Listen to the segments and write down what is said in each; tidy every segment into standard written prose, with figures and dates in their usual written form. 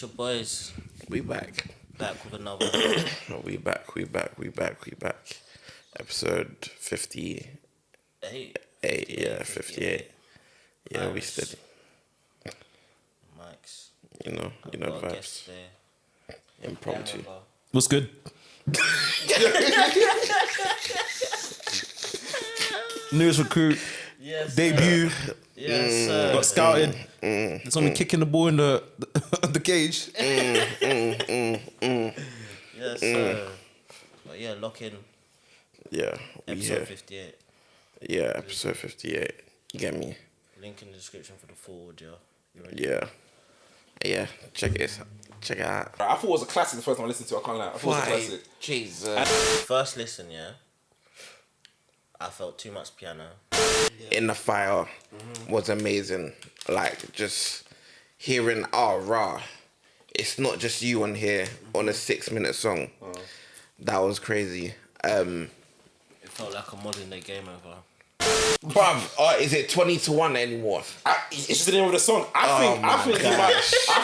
It's your boys. We back. Back with another. We back. Episode 58. Yeah, 58. Yeah, we steady. Mike's. You know the vibes. Impromptu. What's good? Newest recruit. Yes. Debut. Yes, sir. Got scouted. There's only kicking the ball in the cage. Yes, sir. But yeah, lock in. Yeah, we Episode here. 58. Yeah, episode 58. You get me? Link in the description for the full audio. You ready? Yeah. Yeah, check it out. I thought it was a classic the first time I listened to it. I can't lie. I thought it was a classic. Jesus. First listen, yeah. I felt too much piano. In the Fire was amazing. Like, just hearing, raw. It's not just you on here on a 6-minute song. That was crazy. It felt like a modern day game over. Bruv, is it 20-1 anymore? It's just the name of the song. I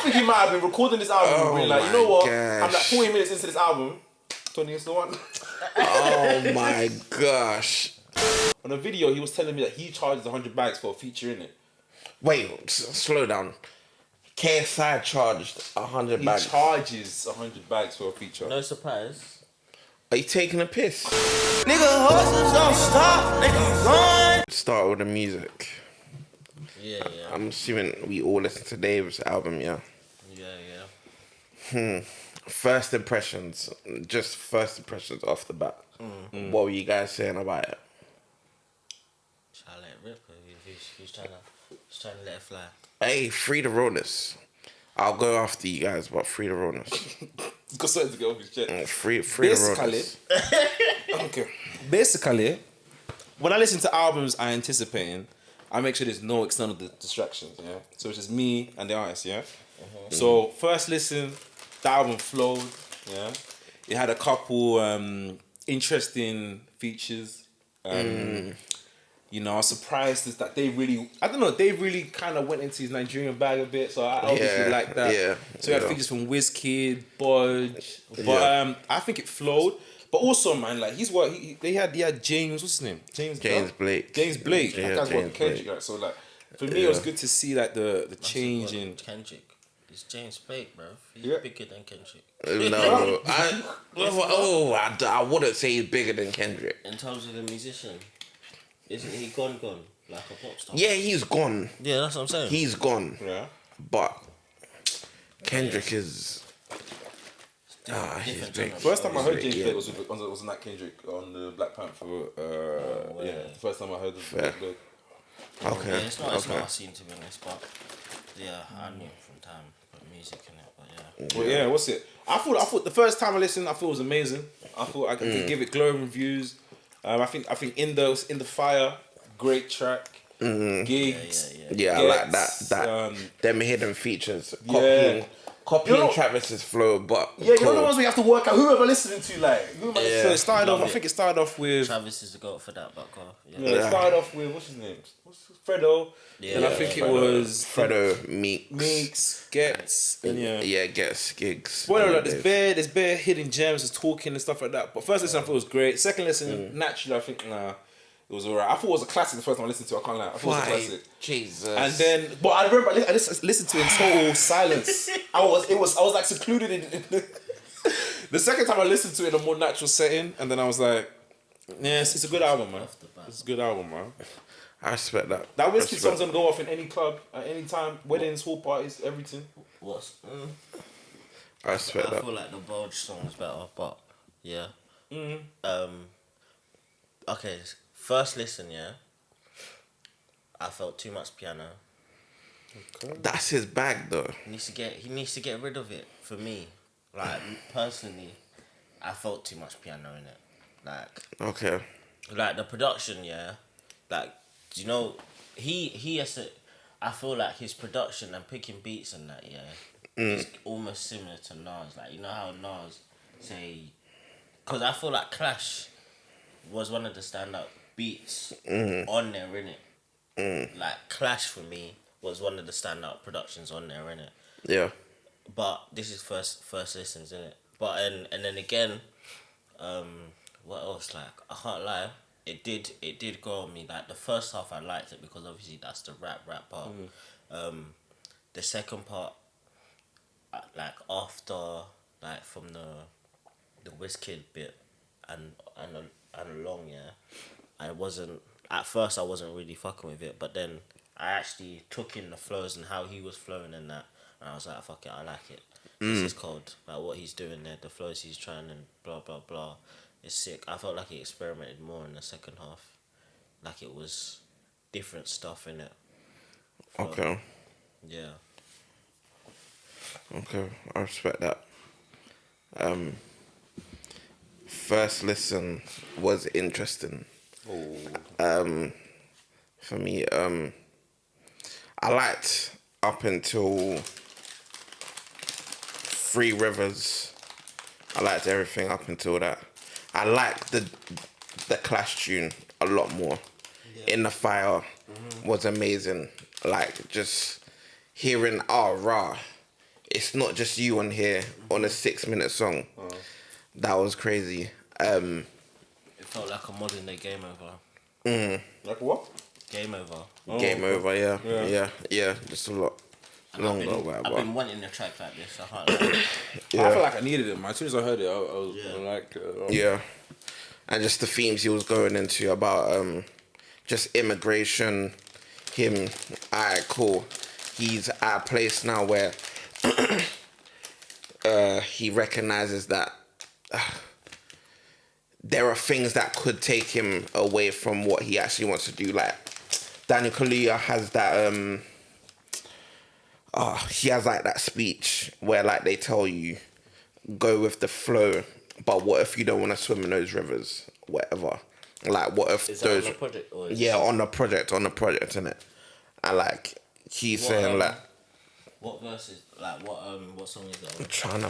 think he might have been recording this album. Oh being like, you my know what? gosh. I'm like 40 minutes into this album. 20 is the one. Oh my gosh. On a video, he was telling me that he charges 100 bags for a feature in it. Wait, slow down. KSI charged 100 He bags. charges 100 bags for a feature. No surprise. Are you taking a piss? Nigga, horses don't stop, nigga, run. Start with the music. Yeah. I'm assuming we all listen to Dave's album, yeah? Yeah. First impressions off the bat. What were you guys saying about it? Shall I let it rip? He's trying to let it fly. Hey, free the rollers. I'll go after you guys, but free the rollers. He's got something to get off his chest. Free the rollers. Okay. Basically, when I listen to albums I'm anticipating, I make sure there's no external distractions, yeah? So it's just me and the artist, yeah? So first listen, the album flowed, yeah? It had a couple interesting features. You know, I was surprised that they really kind of went into his Nigerian bag a bit, so I obviously like that. Yeah. So we had features from Wizkid, Budge, but I think it flowed. But also, man, like they had James, what's his name? James Blake. James Blake. Yeah, That guy's James what Kendrick. Blake. Like, so like, for me, it was good to see like the change in. Kendrick. It's James Blake, bro. He's Yeah. bigger than Kendrick. No, I wouldn't say he's bigger than Kendrick. In terms of the musician, isn't he gone like a pop star? Yeah, he's gone. Yeah, that's what I'm saying. He's gone. Yeah. But Kendrick is... he's different big. genre. First time I heard He's James big, Blake was Nat Kendrick on the Black Panther. Yeah, the first time I heard of Fair. James Blake. Okay. Yeah, it's not okay. a scene to be honest, but yeah, I knew from time, but music in it, but yeah. Well, yeah, what's it? I thought the first time I listened, I thought it was amazing. I thought I could give it glowing reviews. I think in the Fire, great track. Gigs. Yeah, I like that. Them hidden features. Yeah. Copying Travis's flow, but Yeah, you cool. know the ones we have to work out. Who am I listening to? Like, who am I listening to? It started off. Love I it. think it started off with. Travis is the goat for that, but Yeah, it started off with what's his name? Fredo. Yeah, Then I yeah, think it Fredo. was Fredo, Meeks. Meeks, Gets, and yeah. Gets gigs. Spoiler alert, there's bare hidden gems, there's talking and stuff like that. But first listen, I thought it was great. Second listen, naturally, I think, it was alright. I thought it was a classic the first time I listened to it, I can't lie. I thought it was a classic. Jesus. And then, but I remember I listened to it in total silence. I was like secluded in the second time I listened to it in a more natural setting, and then I was like, yes, it's a good album, man. It's a good album, man. I respect that. That Wizkid song's gonna go off in any club, at any time, weddings, hall parties, everything. I respect I that. feel like the Bulge song is better, but yeah. Okay, first listen, yeah. I felt too much piano. That's his bag, though. He needs to get rid of it. For me, like personally, I felt too much piano in it. Okay. Like the production, yeah. Like, you know, he has to. I feel like his production and picking beats and that, yeah, is almost similar to Nas. Like, you know how Nas say, because I feel like Clash was one of the standout beats on there, innit? Like Clash for me was one of the standout productions on there, innit? Yeah. but this is first listens, isn't it? But and then again, what else? Like I can't lie, it did grow on me. Like the first half I liked it because obviously that's the rap part. The second part, like after like from the Wizkid bit and along, yeah, I wasn't I wasn't really fucking with it, but then I actually took in the flows and how he was flowing and that, and I was like, fuck it, I like it. This is cold. Like what he's doing there, the flows he's trying and blah blah blah, it's sick. I felt like he experimented more in the second half, like it was different stuff in it. Okay. Yeah. Okay, I respect that. First listen was interesting. For me, I liked up until Three Rivers. I liked everything up until that. I liked the Clash tune a lot more. Yeah. In the Fire was amazing. Like just hearing rah. It's not just you on here on a 6-minute song. That was crazy. It felt like a modern day Game Over. Like what? Game Over. Game Over, yeah. Just a lot longer. I've been wanting a track like this. I can't lie. I feel like I needed it, man. As soon as I heard it, I liked it. Yeah. And just the themes he was going into about just immigration, him, alright, cool. He's at a place now where he recognizes that there are things that could take him away from what he actually wants to do. Like Daniel Kaluuya has that he has like that speech where like they tell you go with the flow, but what if you don't want to swim in those rivers, whatever. Like what if is those that on the project or is on the project innit? And like he's saying like what verse is like what song is that? I'm trying to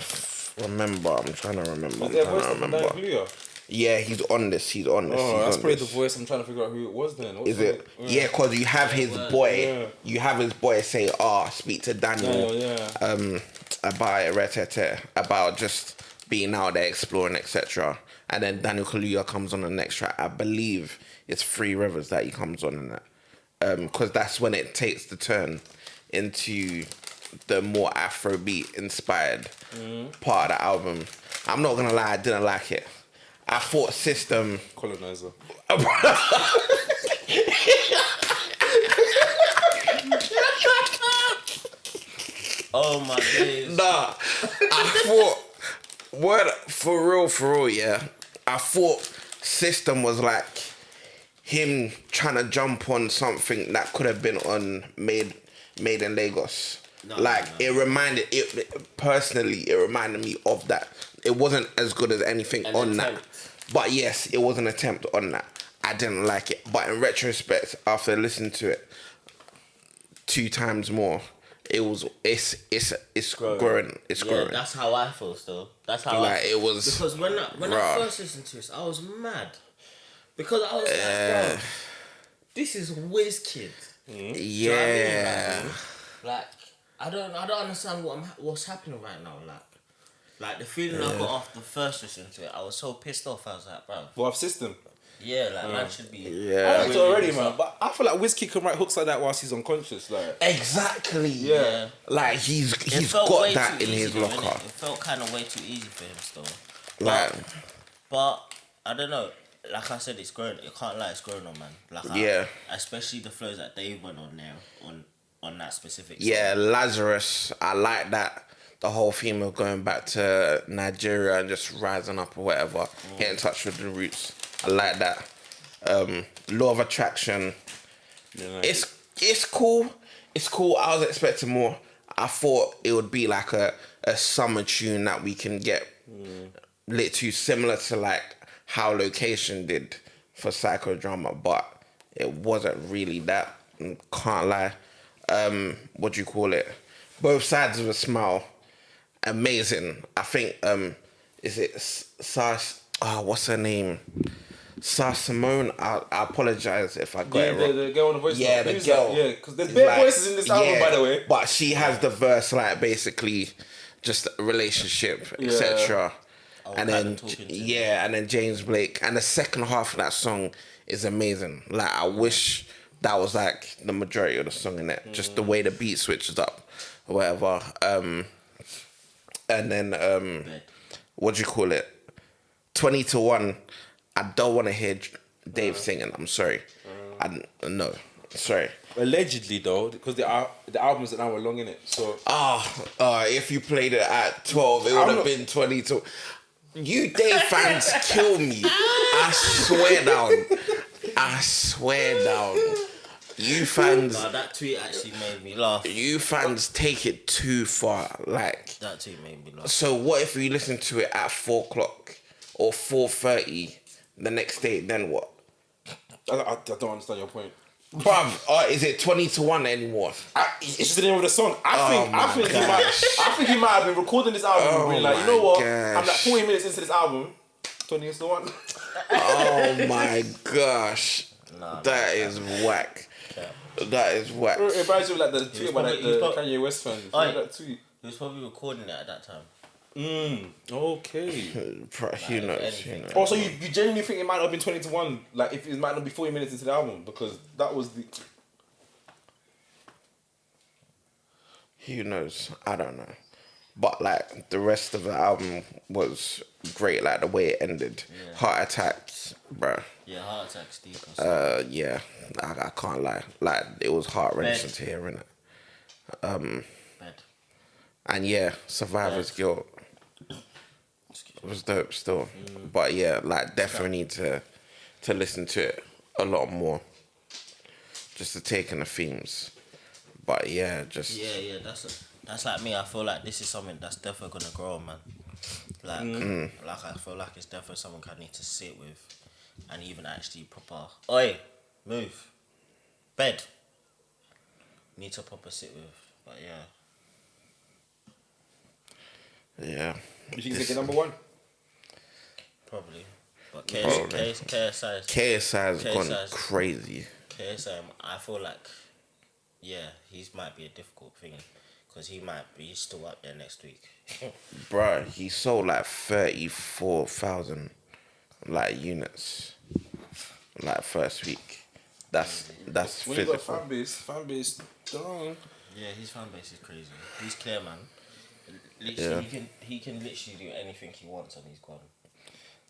remember. Is there a voice from Daniel Kaluuya? Yeah, he's on this. Oh, that's probably the voice. I'm trying to figure out who it was then. Is it? Yeah, because you have his boy. Yeah. You have his boy say, speak to Daniel. About just being out there exploring, etc. And then Daniel Kaluuya comes on the next track. I believe it's Three Rivers that he comes on in that. Because that's when it takes the turn into the more Afrobeat inspired part of the album. I'm not gonna lie, I didn't like it. I thought System Colonizer. Oh my days. Nah, I thought for real, yeah. I thought System was like him trying to jump on something that could have been on Made in Lagos. It reminded me of that. It wasn't as good as anything on that. But yes, it was an attempt on that. I didn't like it. But in retrospect, after listening to it 2 times more, it's growing. It's growing. That's how I feel still. That's how it was. Because when I first listened to this, I was mad. Because I was like, bro, this is Wizkid. Yeah. You know what I mean? Like I don't understand what's happening right now. Like the feeling I got after first listening to it, I was so pissed off. I was like, bro. Well, System. Yeah, like man should be. Yeah. I liked it already, man. But I feel like Wizkid can write hooks like that whilst he's unconscious. Like exactly. Yeah. Like he's got that in his locker. It felt kind of way too easy for him still. Like, but I don't know. Like I said, it's growing. You can't lie, it's growing on, man. Like especially the flows that they went on there on that specific song. Yeah, Lazarus. I like that. The whole theme of going back to Nigeria and just rising up or whatever, get in touch with the roots. I like that. Law of Attraction. Yeah, it's cool. It's cool. I was expecting more. I thought it would be like a summer tune that we can get lit to, similar to like how Location did for Psychodrama, but it wasn't really that. Can't lie. What do you call it? Both Sides of a Smile. Amazing. I think is it Sash? What's her name? Sash Simone. I apologize if I got it wrong. The girl on the voice. Yeah, the girl. Because there's bare voices in this album, by the way. But she has the verse like basically just a relationship, etc. And then and then James Blake, and the second half of that song is amazing. Like I wish that was like the majority of the song in it, just the way the beat switches up, or whatever. And then what do you call it? 20 to 1. I don't want to hear Dave singing. I'm sorry. No, sorry. Allegedly though, because the album's an hour long in it. So if you played it at 12, it would have been 22. You Dave fans kill me. I swear down. You fans. Nah, that tweet actually made me laugh. You fans take it too far. Like that tweet made me laugh. So what if we listen to it at 4 o'clock or 4:30 the next day? Then what? I don't understand your point. Bruv, is it 20 to 1 anymore? It's just the name of the song. I think he might have been recording this album and being like, you know what? I'm like 40 minutes into this album. 20 to 1. Oh my gosh. That is whack. Yeah. That is whack. It reminds you of like the tweet about like the Kanye West fans. That tweet. He was probably recording it at that time. Okay. Who knows? Also, you genuinely think it might not have been 20 to 1, like if it might not be 40 minutes into the album, because that was the... Who knows? I don't know. But like the rest of the album was great, like the way it ended. Yeah. Heart Attacks, bro. Yeah, Heart Attacks deep. Yeah, I can't lie. Like it was heart-wrenching to hear, innit? And yeah, Survivor's Guilt was dope still. But yeah, like definitely need to listen to it a lot more. Just to take in the themes. But yeah, just... Yeah, that's like me. I feel like this is something that's definitely gonna grow, man. Like I feel like it's definitely something I need to sit with and even actually proper... Oi, move. Bed. Need to proper sit with. But yeah. Yeah. You think it's number 1? Probably. But KSI's gone crazy. KSI, I feel like, yeah, he might be a difficult thing because he's still up there next week. Bruh, he sold like 34,000 like units like first week. That's when physical. You got fan base strong. Yeah, his fan base is crazy. He's clear, man. Literally, he can literally do anything he wants and he's gone.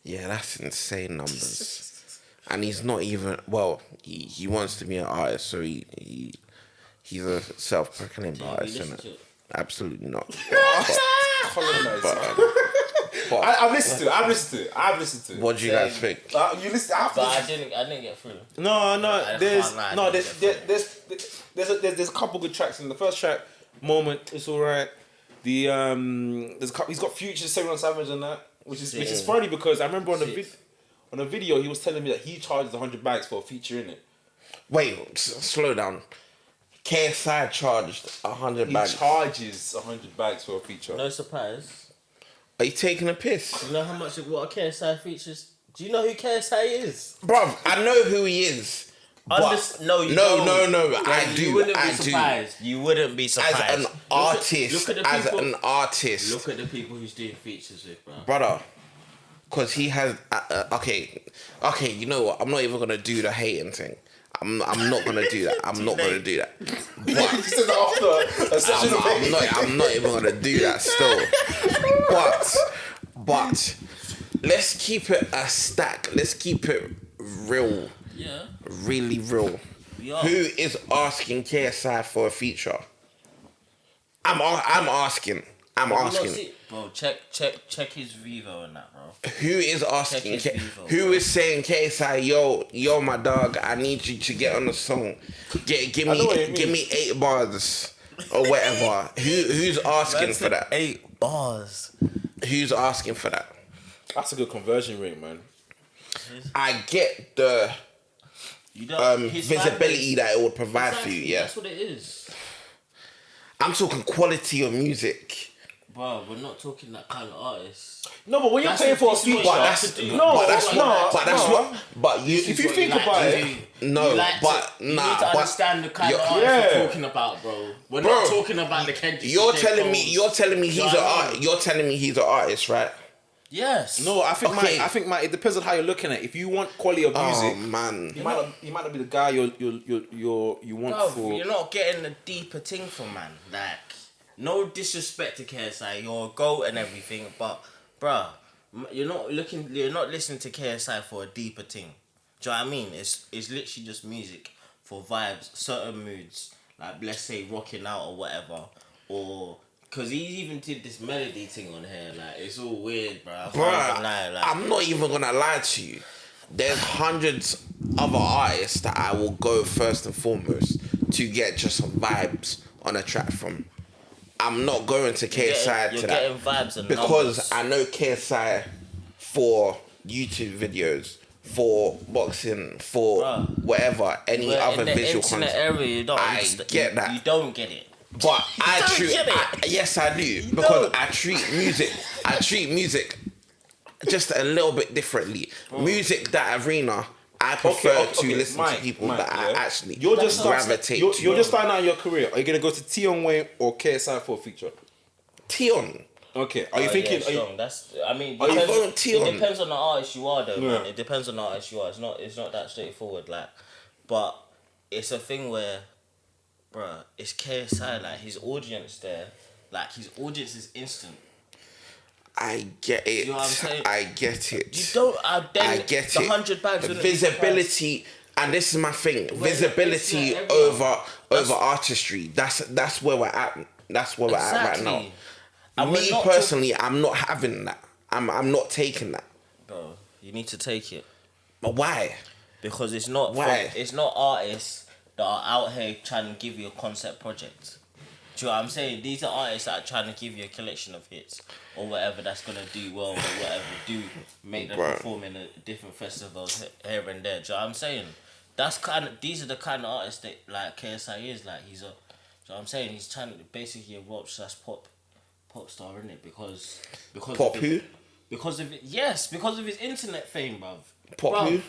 Yeah, that's insane numbers. And he's not even, well, he wants to be an artist, so he's a self-proclaimed artist, isn't it? Absolutely not. I've listened to it. What do you guys think? You listen. But I didn't get through. No. There's a couple good tracks in the first track. Moment, it's alright. He's got Future 7 Savage on that, which is funny because I remember on the video he was telling me that he charges 100 bags for a feature in it. Wait, slow down. KSI charged 100 bags. He charges 100 bags for a feature. No surprise. Are you taking a piss? You know how much of what a KSI features? Do you know who KSI is? Bruv, I know who he is. No, I do. You wouldn't be surprised. You wouldn't be surprised. As an artist. Look at the people who's doing features with, bro. Brother. Because he has... Okay, you know what? I'm not even going to do the hating thing. I'm not going to do that. I'm not going to do that. I'm not even going to do that still. But let's keep it a stack. Let's keep it real. Yeah. Really real. Who is asking KSI for a feature? I'm asking. Bro, check his Vivo and that, bro. Who is asking? Who is saying KSI, yo, my dog, I need you to get on the song. Give me 8 bars or whatever. Who's asking for that? 8 bars. Who's asking for that? That's a good conversion rate, man. I get the visibility that it would provide for you. Yeah, that's what it is. I'm talking quality of music. Bro, we're not talking that kind of artist. No, but when you're That's paying the- for a this is what feature, you like to do. if you think about it, no, but You need to understand the kind of artist Yeah. we're talking about, bro. We're Bro, not talking about the Kendrick. you're J. telling me, Coles. you're telling me Do he's you an know what I art. mean? You're telling me he's an artist, right? Yes. no, I think Okay. it depends on how you're looking at it. If you want quality of music, Oh man, you might not be the guy you want Bro, for. you're not getting a deeper thing from man. Like, no disrespect to KSI, you're a GOAT and everything, but bruh, you're not listening to KSI for a deeper thing. Do you know what I mean? It's literally just music for vibes, certain moods, like let's say rocking out or whatever, or cause he even did this melody thing on here. Like it's all weird, bro. I'm not even gonna lie to you. There's hundreds other artists that I will go first and foremost to get just some vibes on a track from. I'm not going to KSI You're to getting that vibes and because numbers. I know KSI for YouTube videos, for boxing, for Bruh. whatever, any We're other in the visual internet content. era, you don't I understand. get that. You don't get it. But I don't treat get it. yes I do because don't. I treat music just a little bit differently. Music, that arena, I prefer to listen to people that I actually gravitate to. You're just starting out your career. Are you gonna go to Tion Wayne or KSI for a feature? Tion. Okay. Are you Oh, thinking? yeah, strong. That's. I mean, Are you going Tion? it depends on the artist you are, though. Yeah. Man. It depends on the artist you are. It's not that straightforward. Like, but it's a thing where, bruh, it's KSI. Like his audience there, like his audience is instant. I get it. You know what I'm saying? I get it. You don't. I get the it. 100 bags. wouldn't be Visibility, and this is my thing. Visibility yeah, everyone. over artistry. That's where we're at. That's where we're at right now. Exactly. And Me we're not personally, I'm not having that. I'm not taking that. Bro, you need to take it. But why? Because it's not Why? it's not artists that are out here trying to give you a concept project. Do you know what I'm saying? These are artists that are trying to give you a collection of hits or whatever that's gonna do well or whatever make them Bruh. perform in a different festivals here and there. Do you know what I'm saying? These are the kind of artists that like KSI is like. He's a. Do you know what I'm saying? He's trying to basically a rock/pop star, isn't it? Because Pop of who? it, because of it. Yes, because of his internet fame, bruv. Pop Bruv, who?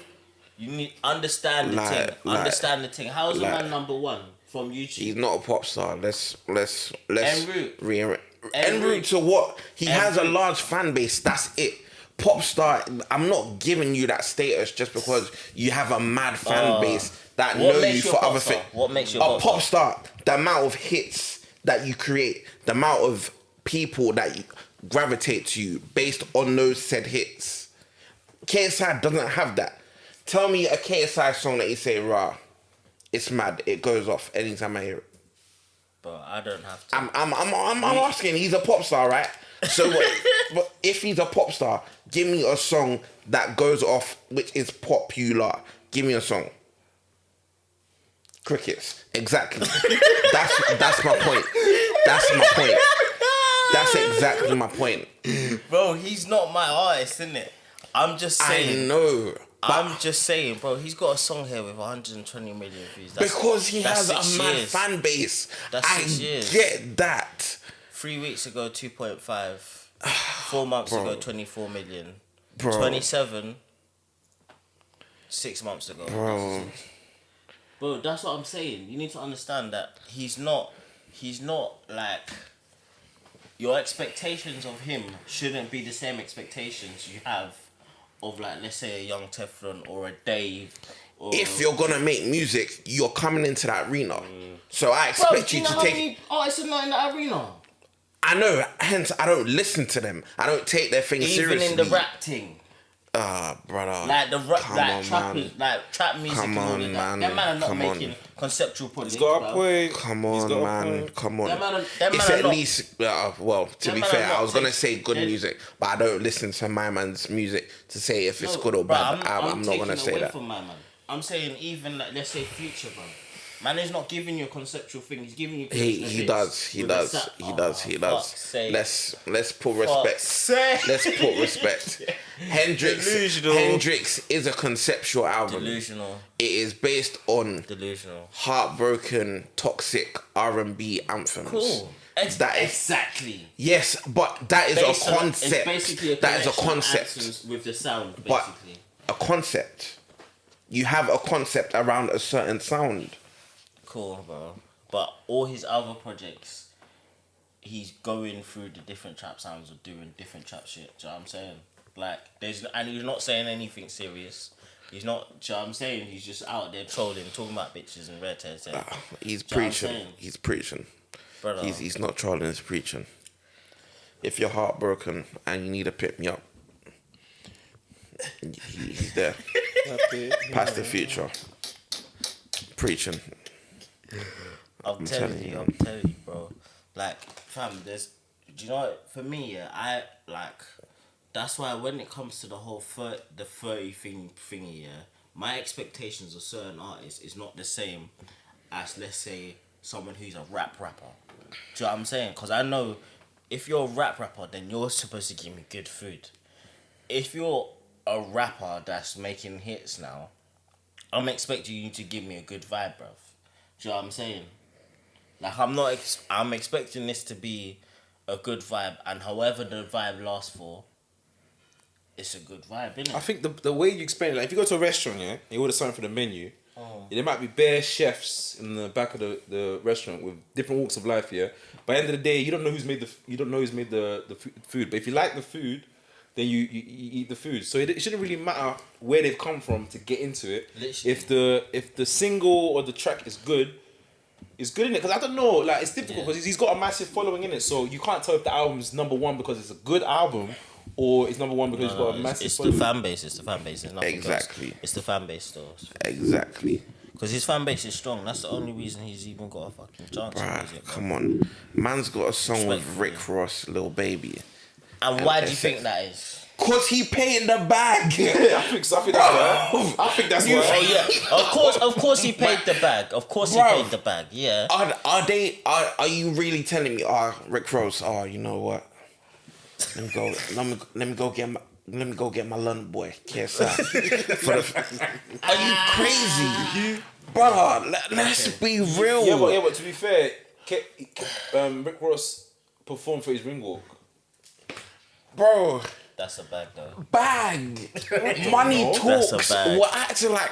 You need understand the thing. Understand the thing. How's a man #1 from YouTube? He's not a pop star. Let's En en route to what? He has a large fan base. That's it. Pop star. I'm not giving you that status just because you have a mad fan base that What know makes you you a for pop other star? things. What makes you a a pop pop star? The amount of hits that you create, the amount of people that you gravitate to you based on those said hits. KSI doesn't have that. Tell me a KSI song that you say, rah, it's mad. It goes off anytime I hear it. But I don't have to. I'm asking. He's a pop star, right? So, but if he's a pop star, give me a song that goes off, which is popular. Give me a song. Crickets. Exactly. That's my point. That's my point. That's exactly my point. Bro, he's not my artist, isn't it? I'm just saying. I know. I'm just saying, bro. He's got a song here with 120 million views. Because he has that's 6 a mad years. fan base. That's I 6 years. get that. 3 weeks ago, 2.5. 4 months Bro. ago, 24 million. Bro. 27. 6 months ago. Bro. That's what I'm saying. You need to understand that he's not like, your expectations of him shouldn't be the same expectations you have of, like, let's say a young Teflon or a Dave. Or If you're gonna make music, you're coming into that arena. So I expect you to how take. many artists are not in that arena? I know. Hence, I don't listen to them. I don't take their thing Even seriously. in the rap thing. Brother. Like the rap, Come like on, trappers, man. like trap music Come and all on, of that. man. Them man are not Come on. making conceptual projects. He's got a bruv. point. Come He's on, got a man. point. Come on. Them man It's are at not- least, well, to them be man are fair, I not was going to taking- say good they- music, but I don't listen to my man's music to say if it's No, good or bruh, bad. I'm not taking going to say away that. From my man. I'm saying even like, let's say Future, bro. Man is not giving you a conceptual thing. He's giving you. He does. Let's put respect. Let's put respect. Hendrix is a conceptual album. Delusional. It is based on Delusional. heartbroken, toxic R&B anthems. Cool. Exactly. Yes, but that is a concept. It's basically that is a concept with the sound, basically. But a concept. You have a concept around a certain sound. Cool, bro. But all his other projects, he's going through the different trap sounds or doing different trap shit. Do you know what I'm saying? Like, and he's not saying anything serious. He's not, do you know what I'm saying? He's just out there trolling, talking about bitches and red hair. He's preaching. He's preaching. Brother. He's not trolling, he's preaching. If you're heartbroken and you need to pick me up, he's there. Past the future. Preaching. I'm telling you, bro. Like, fam, do you know what? For me, yeah, that's why when it comes to the whole 30 thingy, yeah, my expectations of certain artists is not the same as, let's say, someone who's a rapper. Do you know what I'm saying? Because I know if you're a rapper, then you're supposed to give me good food. If you're a rapper that's making hits now, I'm expecting you to give me a good vibe, bruv. Do you know what I'm saying? Like, I'm expecting this to be a good vibe, and however the vibe lasts for, it's a good vibe, innit? I think the way you explain it, like if you go to a restaurant, yeah, you order something for the menu, there might be bare chefs in the back of the restaurant with different walks of life, yeah. By the end of the day, you don't know who's made the food. But if you like the food, then you eat the food. So it shouldn't really matter where they've come from to get into it. Literally. If the single or the track is good, it's good in it. Because I don't know, like it's difficult because he's got a massive following in it. So you can't tell if the album's number one because it's a good album or it's number one because it's got a massive following. It's the fan base. It's nothing Exactly. else. It's the fan base though. Exactly. Because his fan base is strong. That's the only reason he's even got a fucking chance. Bruh, come on. Man's got a song with Rick Ross, Lil Baby. And why do you think that is? Cause he paid the bag. Yeah, I think that's why. I think that's why. Oh yeah, of course he paid the bag. Of course he paid the bag. Yeah. Are you really telling me? Rick Ross. You know what? Let me go get my London boy KSI. Are you crazy, brother? Let's be real. Yeah, but to be fair, Rick Ross performed for his ring walk. Bro. That's a bag though. Bag. Money talks. That's a bag. We're acting like,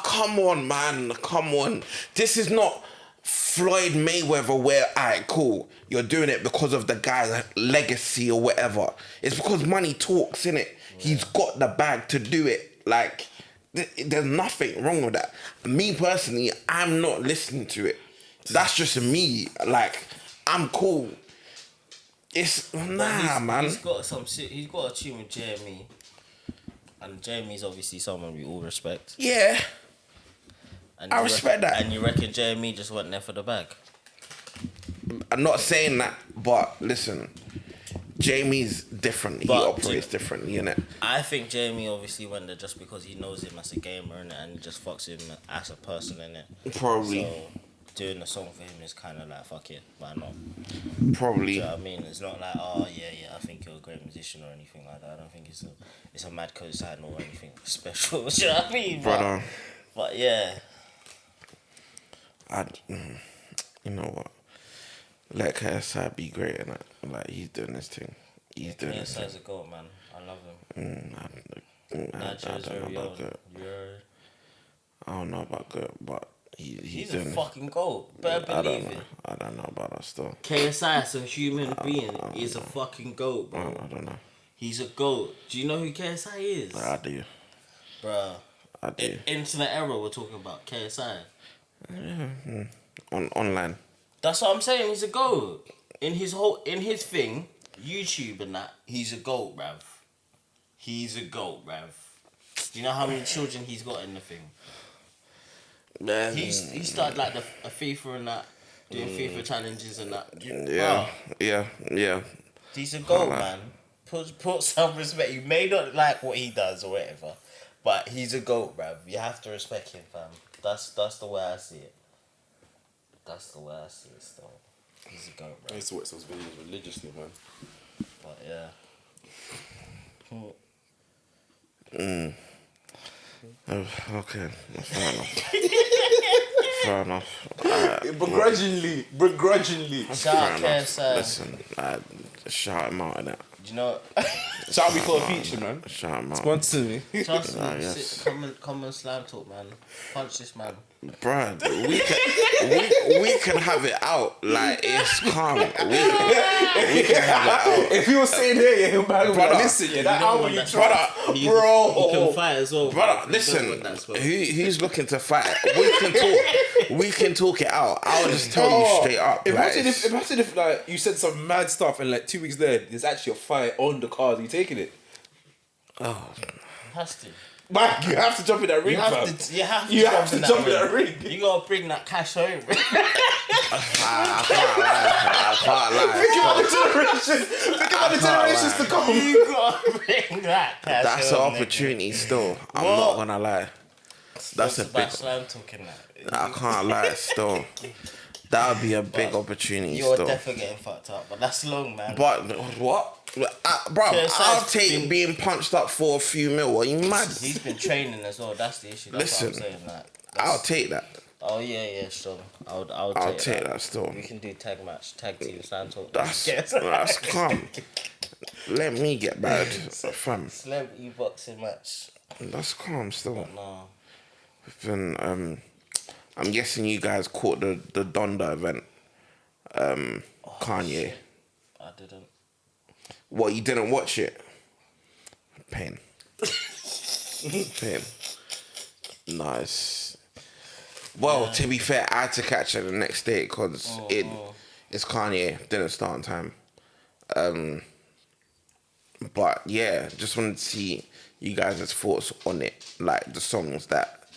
come on, man. Come on. This is not Floyd Mayweather where, alright, cool. You're doing it because of the guy's legacy or whatever. It's because money talks, innit? Yeah. He's got the bag to do it. Like, there's nothing wrong with that. Me personally, I'm not listening to it. That's just me. Like, I'm cool. It's man. He's got a tune with Jeremy, and Jeremy's obviously someone we all respect. Yeah, I respect that. And you reckon Jeremy just went there for the bag? I'm not saying that, but listen, Jamie's different. He operates differently, innit? I think Jeremy obviously went there just because he knows him as a gamer, innit, and he just fucks him as a person, innit. Probably. So, doing a song for him is kind of like, fuck it, why not? Probably. Do you know what I mean? It's not like, I think you're a great musician or anything like that. I don't think it's a mad cosign or anything special. Do you know what I mean? Brother. But yeah. You know what? Let KSI be great, and like he's doing this thing. He's doing this thing. KSI's a goat, man. I love him. Nigeria's very own. I don't know about good, but he's a doing fucking goat. Better believe it. I don't know about that still. KSI as a human being is a fucking goat, bro. I don't know. He's a goat. Do you know who KSI is? I do. Bruh. I do. Internet era we're talking about. KSI. Online. That's what I'm saying. He's a goat. In his thing, YouTube and that, he's a goat, bruv. He's a goat, bruv. Do you know how many children he's got in the thing? Man. He started like a FIFA and that, doing FIFA challenges and that. Yeah. He's a goat, man. Put some respect. You may not like what he does or whatever, but he's a goat, bruv. You have to respect him, fam. That's the way I see it. That's the way I see it still. He's a goat, I bro. used to watch those videos religiously, man. But yeah. Okay, fair enough. Fair enough. Begrudgingly. Shout out Fair enough. KSI. Listen, shout him out in that. Do you know? Shout me for a feature, man. Shout him out. Sponsor me. Trust me. yes. Come on, slam talk, man. Punch this man. Bruh, we can have it out. Like, it's calm. We can have it out. If he was sitting here, yeah, he'll bang me. Brother, Listen, yeah, that don't album want you that. dropped, You bro. can fight as well. Brother, You don't listen, want that smoke. who's looking to fight? We can talk it out. I'll just tell you straight up. Imagine if like you said some mad stuff and like 2 weeks later there's actually a fight on the card. Are you taking it? Has to. Man, you have to jump in that ring, You have to. You have to jump in that ring. You gotta bring that cash home. I can't lie. Think about the generations to come. You gotta bring that cash That's an home. nigga. opportunity still. I'm What? not gonna lie. That's a It's about big. slam talking that. I can't lie still. That would be a big opportunity You're still. definitely getting fucked up, but that's long, man. But what? Bro, KSI's I'll take been- being punched up for a few mil. Are you mad? He's been training as well. That's the issue. That's Listen, what I'm saying. That. I'll take that. Oh yeah, sure. I'll I'll take take that still. We can do tag team slam talk. That's calm. Let me get bad, fam. Celebrity boxing match. That's calm still. No. Then I'm guessing you guys caught the Donda event. Kanye. Shit. I didn't. What, you didn't watch it? Pain. Pain. Nice. Well, to be fair, I had to catch it the next day because it's Kanye. Didn't start on time. But yeah, just wanted to see you guys' thoughts on it, like the songs that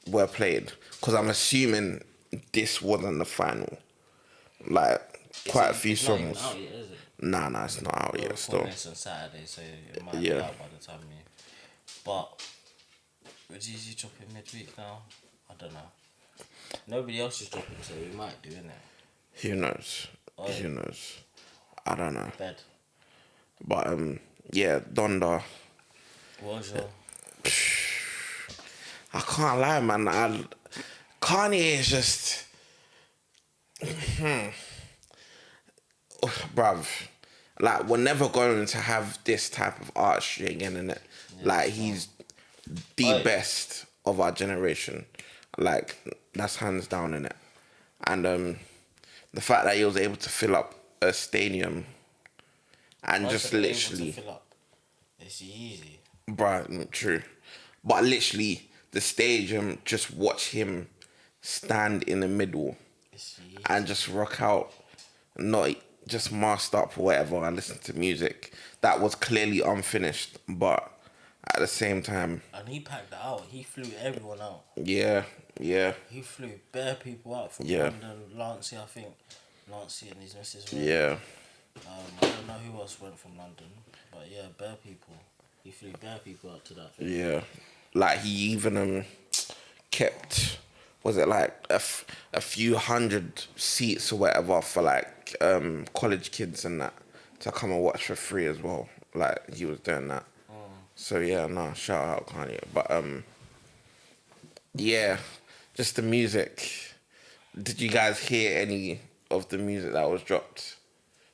were played. Because I'm assuming this wasn't the final. Like, quite a few It's not even songs. out yet, is it? Nah, it's not out We're yet still. recording this on Saturday, so it might be Yeah. out by the time you. But it's easy dropping midweek now. I don't know. Nobody else is dropping, so we might do, innit? Who knows? Oh, Who knows? I don't know. Bed. But yeah, Donda. What was your? I can't lie, man. Kanye is just, bruv. Like, we're never going to have this type of artistry again, innit? Like, he's the best of our generation. Like, that's hands down, innit? And the fact that he was able to fill up a stadium and Once just they're able to literally, fill up, it's easy. bruh, true. But literally, the stadium, just watch him stand in the middle It's easy. and just rock out, not just masked up or whatever, and listen to music that was clearly unfinished, but at the same time, And he packed that out. He flew everyone out. yeah. He flew bare people out from Yeah. London. Lancey, I think. Lancey and his missus. went. Yeah. I don't know who else went from London, but yeah, bare people. He flew bare people out to that. Yeah. Like, he even kept, was it like a few hundred seats or whatever for like college kids and that to come and watch for free as well. Like, he was doing that. So yeah, no, shout out Kanye. But yeah, just the music. Did you guys hear any of the music that was dropped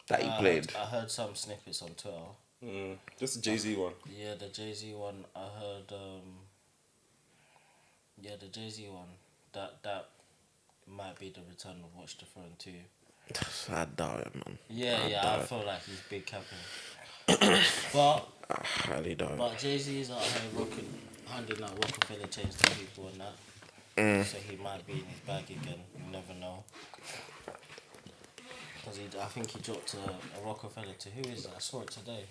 that he played? I heard some snippets on Twitter. Just a Jay-Z one. Yeah, the Jay-Z one. I heard. Yeah, the Jay-Z one. That might be the return of Watch the Throne too. I doubt it, man. Yeah, I feel like he's big capping. but I highly doubt it. But Jay-Z's out here handing out Rockefeller chains to people and that. So he might be in his bag again. You never know. Because I think he dropped a Rockefeller to who is it? I saw it today.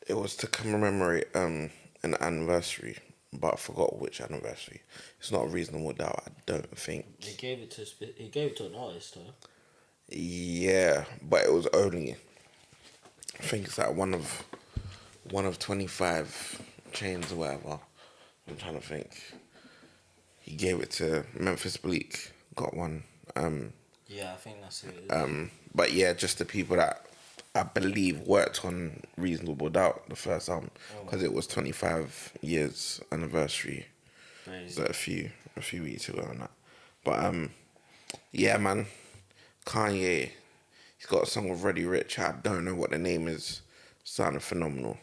It was to commemorate an anniversary, but I forgot which anniversary. It's not a reasonable doubt, I don't think. He gave it to an artist, though. Yeah, but it was only, I think it's like one of 25 chains or whatever. I'm trying to think. He gave it to Memphis Bleak. Got one. Yeah, I think that's it. But yeah, just the people that I believe worked on Reasonable Doubt, the first album, because it was 25 years anniversary. Crazy. So a few weeks ago and that. But yeah, man, Kanye, he's got a song with Roddy Rich. I don't know what the name is. Sounded phenomenal.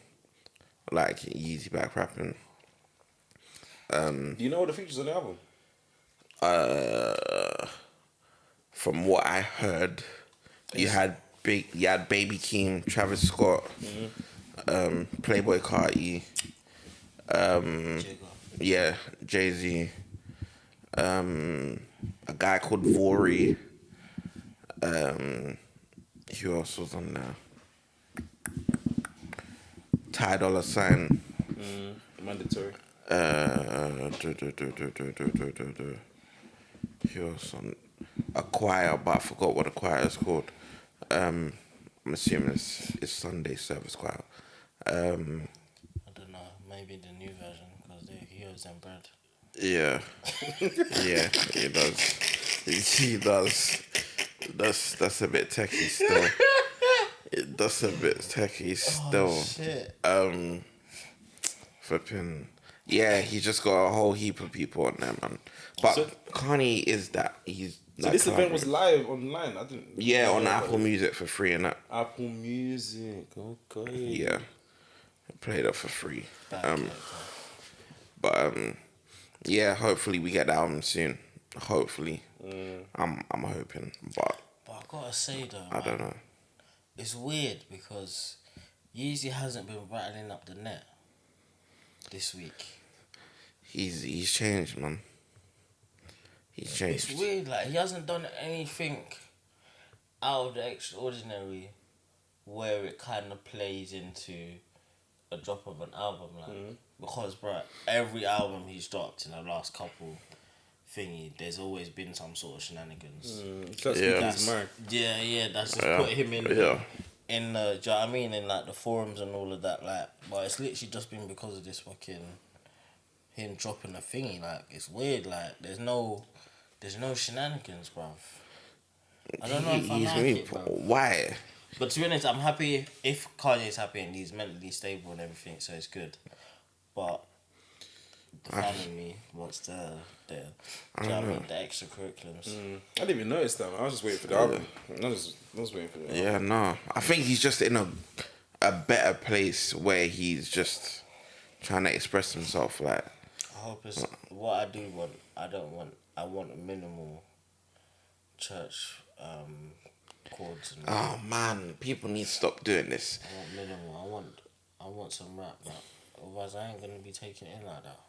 Like Yeezy back rapping. Do you know what the features on the album? From what I heard, you had Baby Keem, Travis Scott, Playboy Carti, yeah, Jay-Z, a guy called Vori. Who else was on there? Ty Dolla $ign. Mandatory. Who else on a choir, but I forgot what the choir is called. I'm assuming it's Sunday service choir. I don't know. Maybe the new version because they're heroes and bread. Yeah, yeah, he does. He does. That's a bit techie still. That's a bit techie still. Oh, shit. Flipping. Yeah, he just got a whole heap of people on there, man. But So- Kanye is that. He's So that this event collaborator. was live online. I didn't. Yeah, on Apple Music for free and that. Apple Music. Okay. Yeah, I played it for free. Back But yeah, hopefully we get the album soon. Hopefully, I'm hoping, but But I gotta say though, I don't know. it's weird because Yeezy hasn't been rattling up the net this week. He's changed, man. He's changed. It's weird, like he hasn't done anything out of the extraordinary where it kind of plays into a drop of an album, like because bruh, every album he's dropped in the last couple thingy, there's always been some sort of shenanigans. That's Yeah. because he's married. Yeah, that's just Yeah. put him in. Yeah. In the, do you know what I mean? In like the forums and all of that, like, but it's literally just been because of this fucking him dropping a thingy. Like, it's weird. Like, there's no shenanigans, bruv. I don't know if I He's like really it, bruv. why? But to be honest, I'm happy if Kanye's happy and he's mentally stable and everything, so it's good. But the family wants the do you know what I mean? The extracurriculums. I didn't even notice that. Man. I was just waiting for the album. I was waiting for the album. Yeah, no. I think he's just in a better place where he's just trying to express himself. Like, I hope it's what I do want. I want a minimal church chords. And oh man, people need to stop doing this. I want minimal. I want some rap, but otherwise I ain't gonna be taking it in like that.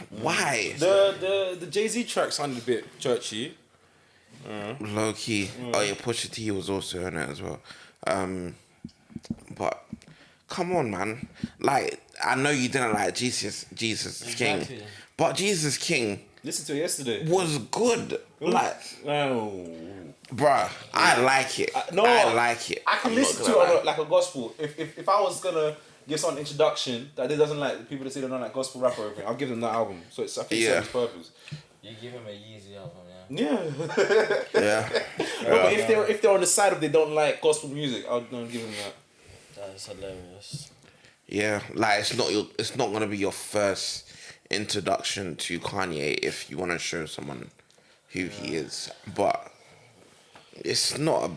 Why? The Jay-Z track sounded a bit churchy. Low key. Oh yeah, Pusha T was also in it as well. But come on, man. Like, I know you didn't like Jesus King, Exactly. but Jesus King Listen to it yesterday. was good. Like, Oh. bruh, I like it. No, I like it. I can I'm listen not to gonna it lie. on like a gospel. If I was gonna give someone an introduction that doesn't like the people that say they don't like gospel rap or everything, I'll give them that album. So I think it Yeah. serves its purpose. You give him a Yeezy album, yeah. Yeah. Yeah. No, but if they're on the side of they don't like gospel music, I'll give them that. That is hilarious. Yeah, like it's not gonna be your first introduction to Kanye if you want to show someone who he is, but it's not a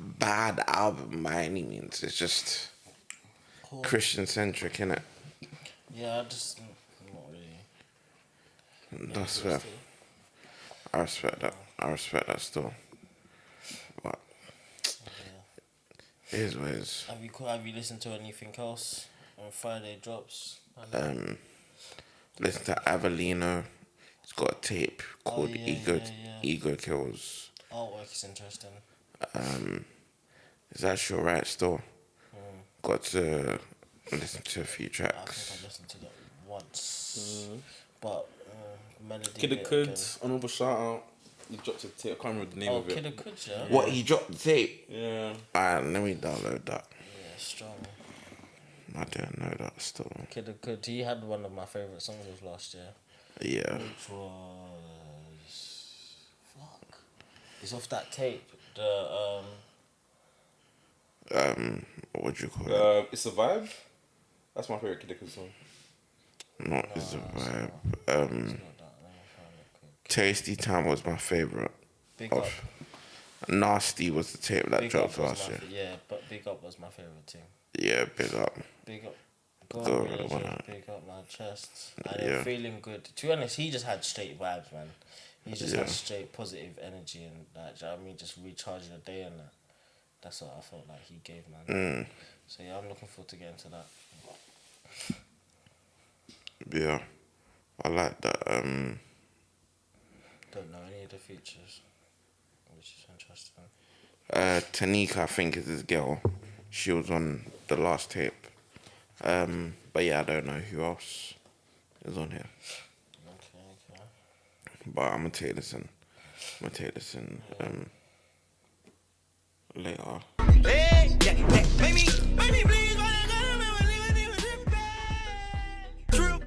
bad album by any means. It's just Cool. Christian centric, innit? Yeah, I just not really. That's fair. I respect that. I respect that still. But it is what it is. Have you listened to anything else on Friday drops? Listen to Avelino. He's got a tape called yeah, Ego yeah. Ego Kills. Artwork is interesting. Is that sure right still? Got to listen to a few I think tracks. I listened to that once, but melody. Kid the bit Could, again. honorable shout out. He dropped a tape. I can't remember the name Oh, of it. Kid the Could, yeah. What, he dropped the tape? Yeah. Alright, let me download that. Yeah, strong. I didn't know that still. Kid the Could. He had one of my favorite songs of last year. Yeah. Which was fuck. It's off that tape. The What do you call it? It's a vibe. That's my favorite Kid Cudi song. Not It's a Vibe. it's not that. Let me find it quick. Tasty Time was my favorite. Big Up. Nasty was the tape that Big dropped Up was last year. yeah, but Big Up was my favorite thing. Yeah, Big Up. Big Up. Go Go with the one out. Big Up my chest. And Yeah. feeling good. To be honest, he just had straight vibes, man. He just Yeah. had straight positive energy and that. Do you know what I mean? Just recharging the day and that. That's what I felt like he gave, man. So yeah, I'm looking forward to getting to that. Yeah. I like that. Don't know any of the features, which is interesting. Tanika, I think, is his girl. She was on the last tape. But yeah, I don't know who else is on here. Okay. But I'm gonna take this in. Later. Hey, yeah, make me bleed.